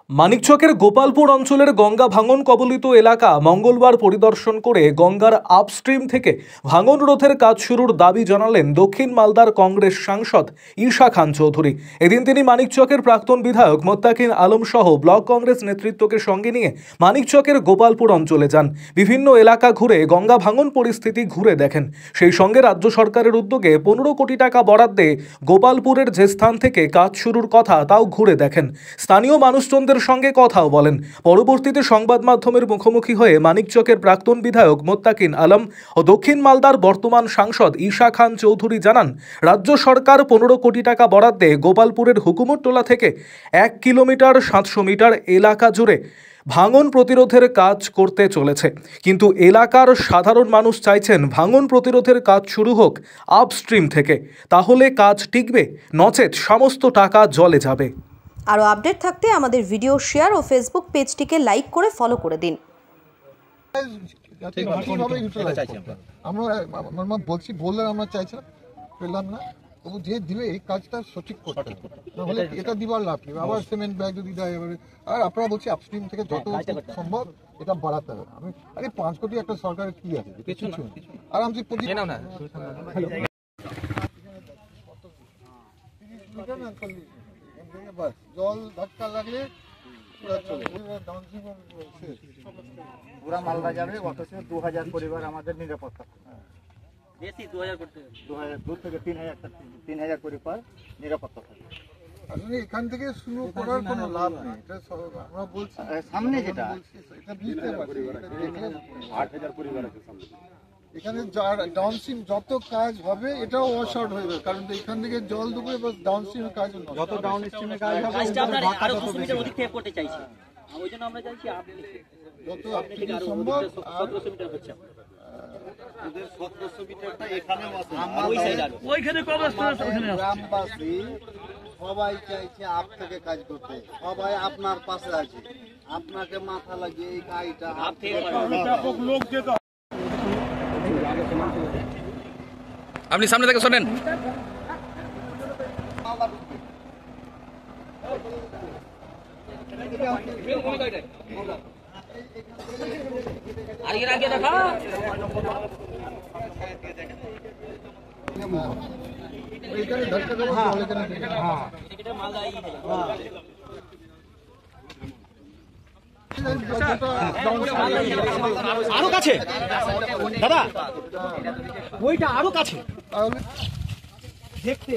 মানিকচকের গোপালপুর অঞ্চলের গঙ্গা ভাঙন কবলিত এলাকা মঙ্গলবার পরিদর্শন করে গঙ্গার আপস্ট্রিম থেকে ভাঙন রোধের কাজ শুরুর দাবি জানালেন দক্ষিণ মালদার কংগ্রেস সাংসদ ঈশা খান চৌধুরী। এদিন তিনি মানিকচকের প্রাক্তন বিধায়ক মোত্তাকিন আলম সহ ব্লক কংগ্রেস নেতৃত্বকে সঙ্গে নিয়ে মানিকচকের গোপালপুর অঞ্চলে যান। বিভিন্ন এলাকা ঘুরে গঙ্গা ভাঙন পরিস্থিতি ঘুরে দেখেন। সেই সঙ্গে রাজ্য সরকারের উদ্যোগে 15 কোটি টাকা বরাদ্দে গোপালপুরের যে স্থান থেকে কাজ শুরুর কথা তাও ঘুরে দেখেন। স্থানীয় মানুষজনদের সঙ্গে কথাও বলেন। পরবর্তীতে সংবাদ মাধ্যমের মুখোমুখি হয়ে মানিকচকের প্রাক্তন বিধায়ক মোত্তাকিন আলম ও দক্ষিণ মালদার বর্তমান সাংসদ ঈশা খান চৌধুরী জানান, রাজ্য সরকার 15 কোটি টাকা বরাদ্দে গোপালপুরের হুকুমতটোলা থেকে 1 কিলোমিটার 700 মিটার এলাকা জুড়ে ভাঙন প্রতিরোধের কাজ করতে চলেছে। কিন্তু এলাকার সাধারণ মানুষ চাইছেন ভাঙন প্রতিরোধের কাজ শুরু হোক আপস্ট্রিম থেকে, তাহলে কাজ টিকবে, নচেত সমস্ত টাকা জলে যাবে। আরও আপডেট থাকতে আমাদের ভিডিও শেয়ার ও ফেসবুক পেজটিকে লাইক করে ফলো করে দিন। আমরা বলছি বললেন আমরা চাইছিলাম পেলাম না, তবু যে দিলে এই কাজটা সঠিক করতে নাহলে এটা দিবার লাভ নেই। আবার সিমেন্ট ব্যাগ যদি দেয় এবারে, আর আপনারা বলছি আপস্ট্রিম থেকে যত সম্ভব এটা বাড়াতে হবে। আমি আরে 5 কোটি একটা সরকারের কি আছে কিছু আরামসে জল ধাক্কা লাগলে পুরা মালদা যাবে, অথচ 2000 পরিবার আমাদের নিরাপত্তা বেশি, 2000 থেকে 3000 পরিবার নিরাপত্তা থাকে। আসলে এখান থেকে শুরু করার কোনো লাভ নেই। এটা আমরা বলছি সামনে যেটা এটা বুঝতে পারছি 8000 পরিবার আছে সামনে। এখানে ডাউনস্ট্রিম যত কাজ হবে এটাও ওয়াশআউট হয়ে যাবে, কারণ এখান থেকে জল ঢুকে বাস ডাউনস্ট্রিমের কাজ হবে। যত ডাউনস্ট্রিমে কাজ হবে আরো 200 মিটার অধিক থেকে করতে চাইছি, ওইজন্য আমরা চাইছি আপনি যত সম্ভব 1700 মিটার হচ্ছে আমাদের 1700 মিটারটা এখানেও আছে, ওই সাইড আর ওইখানে কম রাস্তা আছে। গ্রামবাসী সবাই চাইছে আপ থেকে কাজ করতে, সবাই আপনার পাশে আছে, আপনাকে মাথা লাগিয়ে এই কাজটা আপ থেকে লোক যেতে। আপনি সামনে থেকে শোনেন। আগে দেখা এখানে ধাক্কা দেবো জল এখানে এটা মালদা এই আরো কাছে দাদা, ওইটা আরো কাছে দেখতে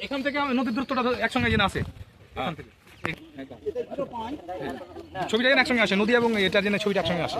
এখান থেকে নদীর দূরত্বটা একসঙ্গে যেন আসে, ছবিটা যেন একসঙ্গে আসে, নদী এবং এটা যেন ছবিটা একসঙ্গে আসে।